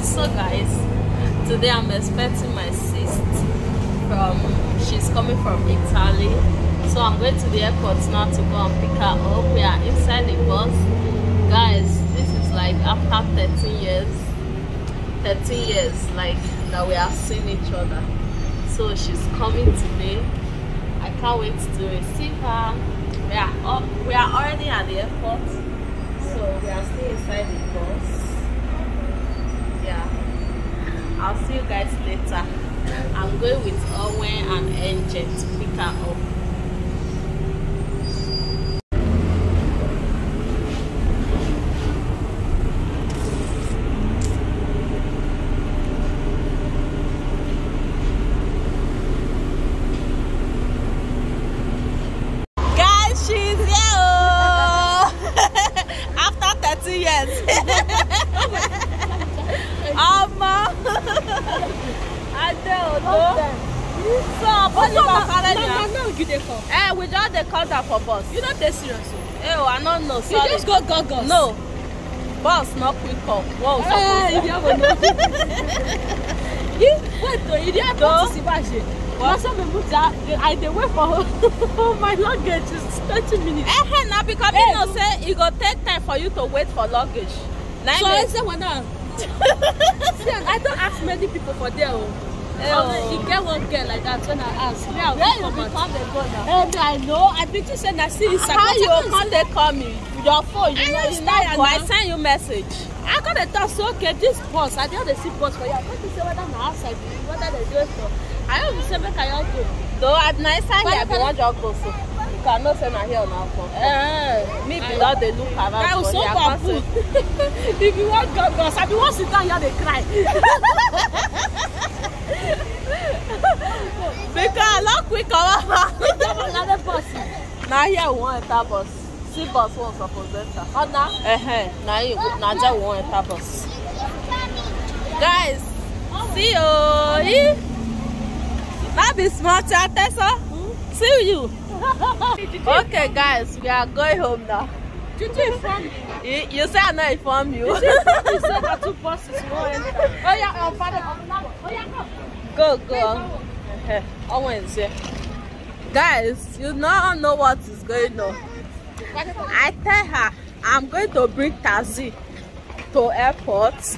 So guys, today I'm expecting my sister she's coming from Italy, so I'm going to the airport now to go and pick her up. We are inside the bus, guys. This is like after 13 years like that we have seen each other. So she's coming today. I can't wait to receive her. We are already at the airport, so we are still inside the bus. Yeah, I'll see you guys later. I'm going with Owen and Angel to pick her up. Guys, she's here after 30 years. We just the call that for bus. You not that serious? Oh, I don't know. Sorry. You just go. No, bus not quick up. Whoa, wait, you didn't go to Sibashi. I wait for my luggage is 30 minutes. Now because you know say it go take time for you to wait for luggage. So I say what now? I don't ask many people for there. You get one girl like that when I ask. Where you become the girl now? I know. I think you said I see Instagram. How you can't they call me? Your phone. You know I send you message. I got a thought. So okay, this bus. I don't see bus for you. I want to say whether I'm outside, whether they do it for. I don't say make I go. Though at night time I be one job go so. You cannot say na here now for. Me without the look around. I was so bad. If you want go, I be want sit down here they cry. Because I love quick another bus. Now here we want enter bus. See bus one suppose enter. Oh now? Now you Najia want enter bus. Guys, see you. That be smart, Tessa. See you. Okay, guys, we are going home now. Did you inform me? You said I not inform you. You said that two buses won't enter. Oh yeah, father. Oh yeah, go. Guys, you don't know what is going on. I tell her I'm going to bring Tazi to airport.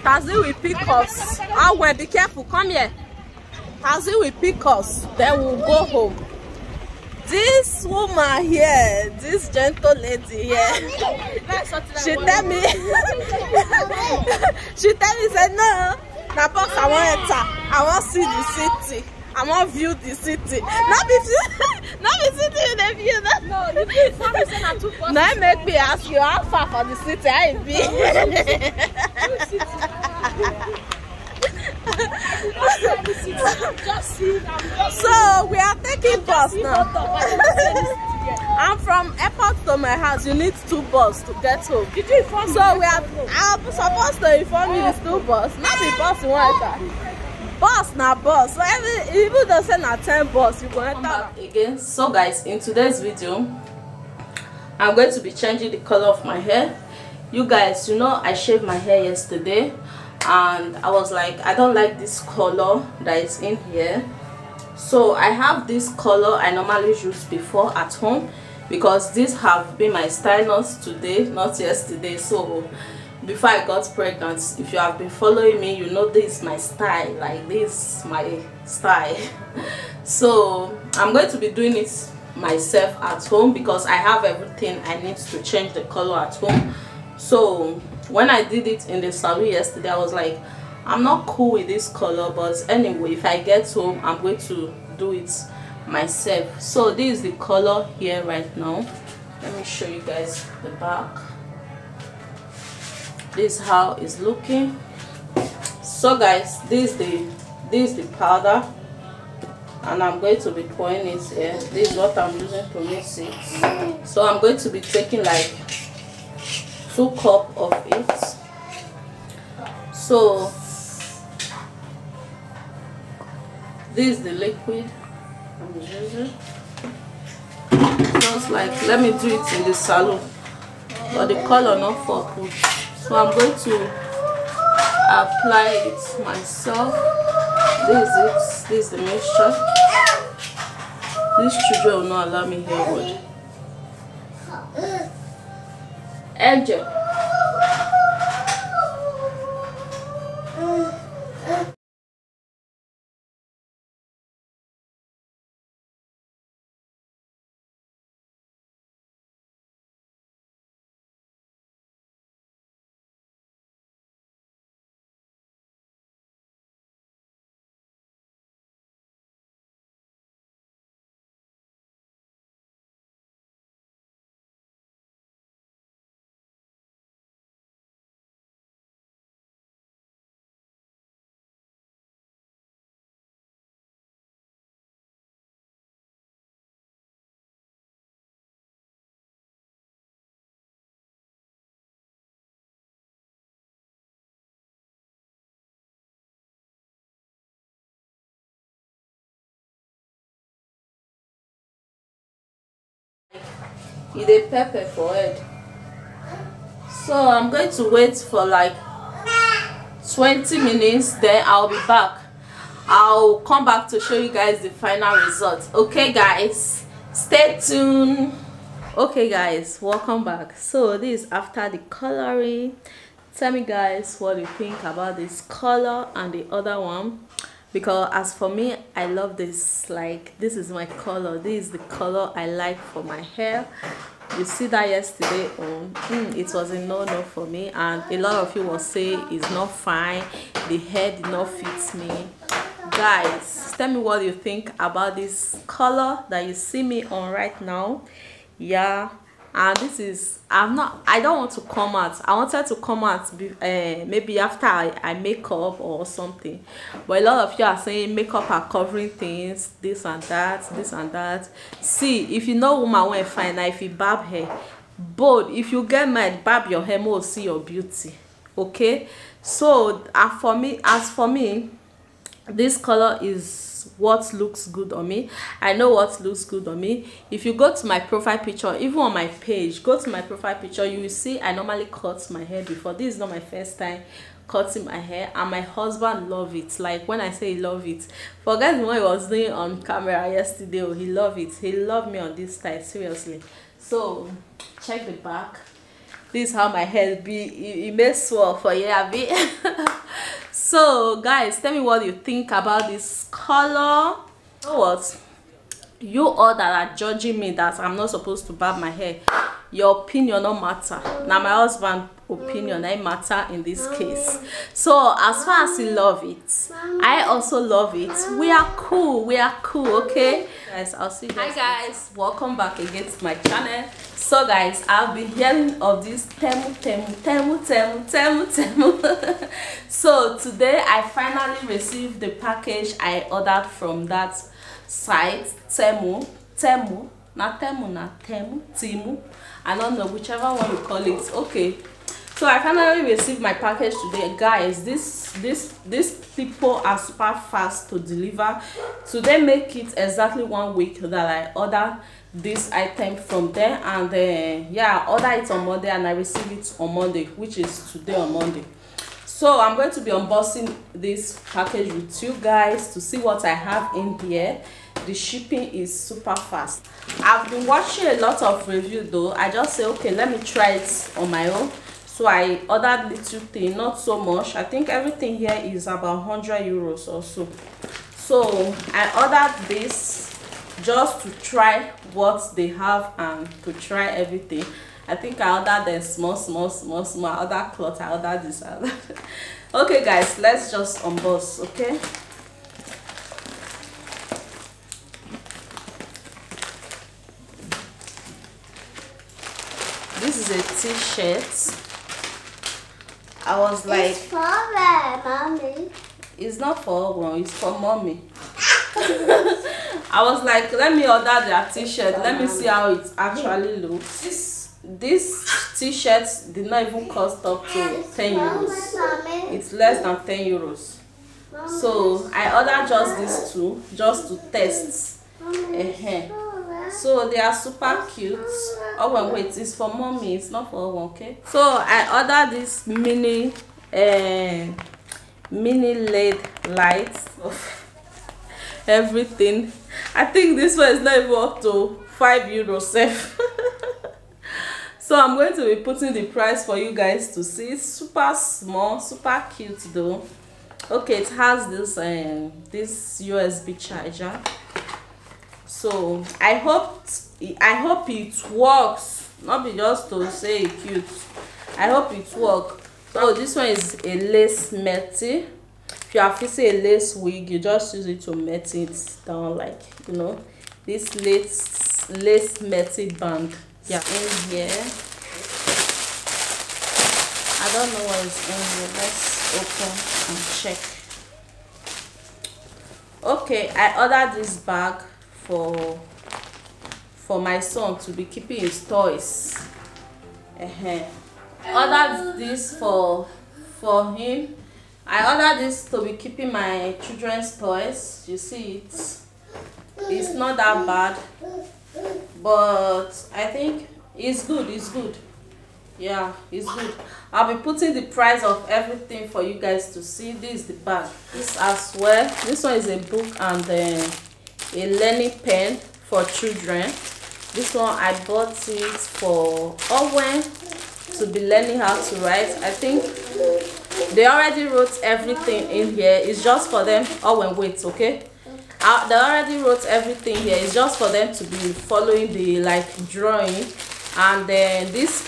Tazi will pick us. Oh, well, be careful. Come here. Tazi will pick us. Then we'll go home. This woman here, this gentle lady here, she tell me, say no, na box I want enter. I want see the city. I want view the city. Not be sitting in the view. No, you say na too far. Now make me ask you how far for the city I be. So we are taking bus now. I'm from airport to my house. You need 2 buses to get home. Did you inform me? So I'm supposed to inform you it's 2 buses. Not the bus you want enter. Bus na bus. So even though say na 10 bus, you go enter again. So guys, in today's video, I'm going to be changing the color of my hair. You guys, you know I shaved my hair yesterday. And I was like, I don't like this color that is in here, so I have this color I normally use before at home, because these have been my stylers today, not yesterday. So before I got pregnant, if you have been following me, you know this is my style, like this is my style. So I'm going to be doing it myself at home because I have everything I need to change the color at home. So when I did it in the salon yesterday, I was like, I'm not cool with this color, but anyway, if I get home, I'm going to do it myself. So this is the color here right now. Let me show you guys the back. This is how it's looking. So guys, this is the powder, and I'm going to be pouring it here. This is what I'm using to mix it. So I'm going to be taking like 2 cups of it. So this is the liquid I'm using. Just like, let me do it in the salon, but the color not for good. So I'm going to apply it myself. This is it. This is the mixture. These children will not allow me here. What? Angel. You dey pepper for head. So I'm going to wait for like 20 minutes, then I'll be back. I'll come back to show you guys the final result. Okay guys, stay tuned. Okay guys, welcome back. So this is after the coloring. Tell me guys what you think about this color and the other one, because as for me, I love this. Like, this is my color. This is the color I like for my hair. You see that yesterday on it was a no for me, and a lot of you will say it's not fine, the hair did not fit me. Guys, tell me what you think about this color that you see me on right now. Yeah, and this is, I don't want to come out. I wanted to come out maybe after I make up or something, but a lot of you are saying makeup are covering things, this and that, this and that. See, if you know woman when fine, now if you barb hair, but if you get mad, barb your hair, more see your beauty. Okay, so as for me, this color is what looks good on me. I know what looks good on me. If you go to my profile picture, even on my page, go to my profile picture, you will see I normally cut my hair before. This is not my first time cutting my hair, and my husband love it. Like, when I say he love it, forget what he was doing on camera yesterday. Oh, he love it. He loved me on this style, seriously. So check the back. This is how my hair be. It may swell for a bit. So guys, tell me what you think about this color. You know what, you all that are judging me that I'm not supposed to barb my hair, your opinion don't matter. Now my husband's opinion I matter in this case. So as far as he love it, I also love it. We are cool, okay guys. I'll see you guys. Hi guys, welcome back again to my channel. So guys, I've been hearing of this Temu. So today I finally received the package I ordered from that site, Temu. Temu. I don't know, whichever one you call it. Okay, so I finally received my package today, guys. These people are super fast to deliver. So they make it exactly 1 week that I ordered this item from there, and yeah, I ordered it on Monday and I received it on Monday, which is today on Monday. So I'm going to be unboxing this package with you guys to see what I have in here. The shipping is super fast. I've been watching a lot of reviews though. I just say, okay, let me try it on my own. So I ordered little thing, not so much. I think everything here is about 100 euros or so. So I ordered this just to try what they have and to try everything. I think I ordered them small. Other cloth, I ordered this. Okay guys, let's just unbox. Okay, this is a t-shirt. I was like, it's for mommy. It's not for one, it's for mommy. I was like, let me order their t-shirt. Let me see how it actually looks. This t-shirt did not even cost up to 10 euros. It's less than 10 euros. So I ordered just these two, just to test. So they are super cute. Oh wait, it's for mommy, it's not for one. Okay, so I ordered this mini mini LED lights of everything. I think this one is not even up to €5 safe. So I'm going to be putting the price for you guys to see. It's super small, super cute though. Okay, it has this USB charger. So I hope it works, not be just to say cute. I hope it works. So this one is a lace meti. If you are fixing a lace wig, you just use it to met it down, like, you know, this lace meti band. Yeah, in here. I don't know what is in here. Let's open and check. Okay, I ordered this bag for my son to be keeping his toys. I ordered this for him. I ordered this to be keeping my children's toys. You see, it's not that bad, but I think it's good. It's good. Yeah, it's good. I'll be putting the price of everything for you guys to see. This is the bag. This as well. This one is a book and a learning pen for children. This one I bought it for Owen to be learning how to write. I think they already wrote everything in here. It's just for them. Owen, wait, okay? They already wrote everything here. It's just for them to be following the drawing. And then this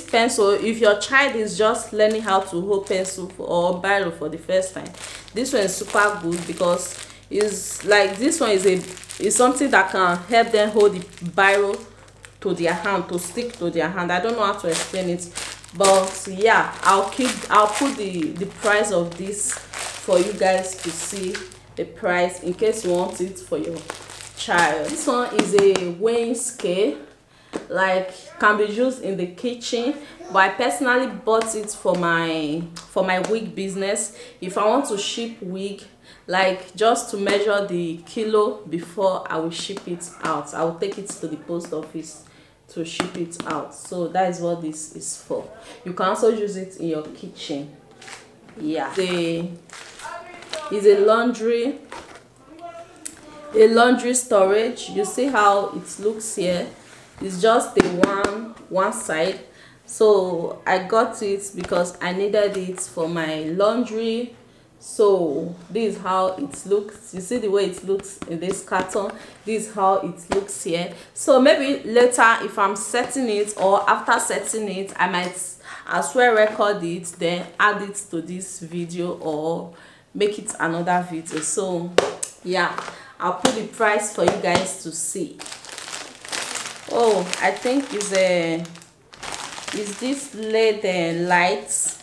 pencil, if your child is just learning how to hold pencil or biro for the first time, this one is super good because it's like this one is something that can help them hold the biro to their hand, to stick to their hand. I don't know how to explain it, but yeah, I'll put the price of this for you guys to see the price in case you want it for your child. This one is a weighing scale, like can be used in the kitchen, but I personally bought it for my wig business. If I want to ship wig, like just to measure the kilo before I will ship it out, I will take it to the post office to ship it out. So that is what this is for. You can also use it in your kitchen. Yeah, it's a laundry storage. You see how it looks here. It's just the one side. So I got it because I needed it for my laundry. So this is how it looks. You see the way it looks in this carton. This is how it looks here. So maybe later, if I'm setting it or after setting it, I might as well record it, then add it to this video or make it another video. So yeah, I'll put the price for you guys to see. Oh, I think is this LED lights.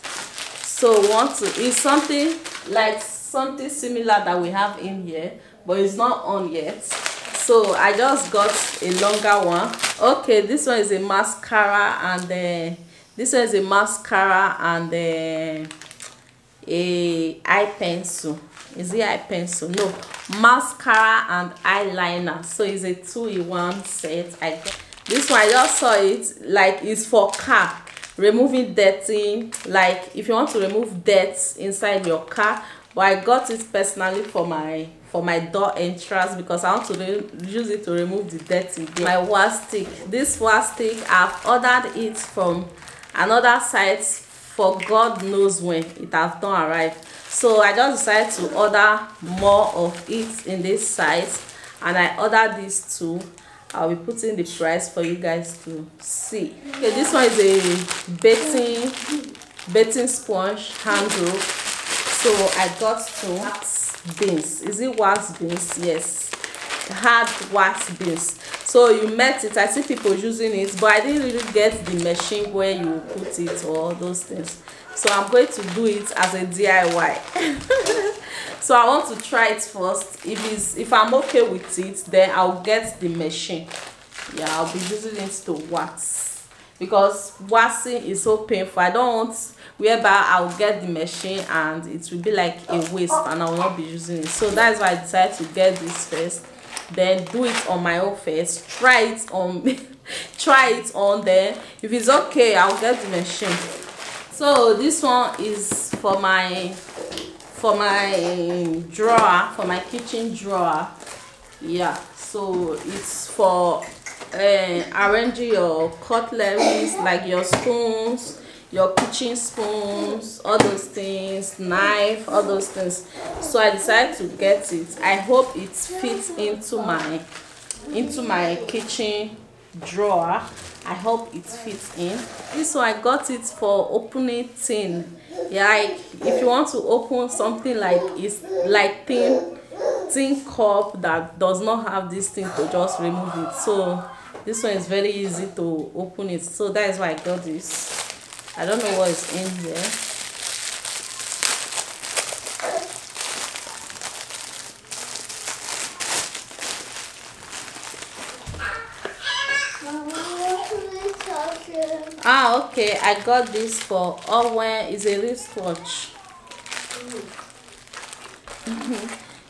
So it's something like something similar that we have in here, but it's not on yet. So I just got a longer one. Okay, this one is a mascara and this one is a mascara and a eye pencil. Is it eye pencil? No, mascara and eyeliner. So it's a 2-in-1 set. This one I just saw it, like it's for car, removing dirty, like if you want to remove dirt inside your car. But I got it personally for my door entrance because I want to use it to remove the dirty. My wax stick. This wax stick, I've ordered it from another site for God knows when it has not arrived. So I just decided to order more of it in this site, and I ordered these two. I'll be putting the price for you guys to see. Okay, this one is a bathing sponge handle. So I got two wax beans. Is it wax beans? Yes, hard wax beans. So you met it. I see people using it, but I didn't really get the machine where you put it or all those things. So I'm going to do it as a DIY. So I want to try it first. If I'm okay with it, then I'll get the machine. Yeah, I'll be using it to wax because waxing is so painful. I don't want whereby I'll get the machine and it will be like a waste and I will not be using it. So that's why I decided to get this first, then do it on my own first, try it on try it on, then if it's okay, I'll get the machine. So this one is for my drawer, for my kitchen drawer. Yeah, so it's for arranging your cutleries, like your spoons, your kitchen spoons, all those things, knife, all those things. So I decided to get it. I hope it fits into my kitchen drawer. I hope it fits in. This one I got it for opening tin. Yeah, like if you want to open something like it's like tin cup that does not have this thing to just remove it. So this one is very easy to open it. So that is why I got this. I don't know what is in here. Ah, okay. I got this for Owen. It's a wristwatch.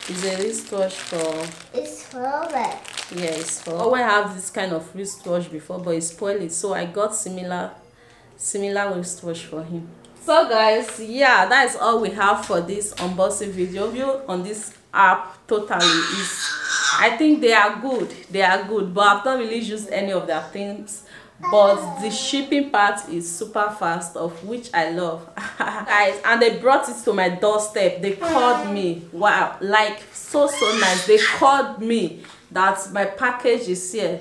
It's a wristwatch for. It's for Owen. Yeah, it's for Owen. Have this kind of wristwatch before, but it spoiled it, so I got similar wristwatch for him. So guys, yeah, that is all we have for this unboxing video. View on this app totally is, I think they are good, but I've not really used any of their things. But the shipping part is super fast, of which I love. Guys, and they brought it to my doorstep. They called me. Wow, like so nice. They called me that my package is here.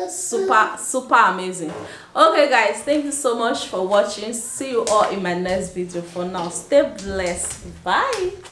Super amazing. Okay guys, thank you so much for watching. See you all in my next video. For now, stay blessed. Bye.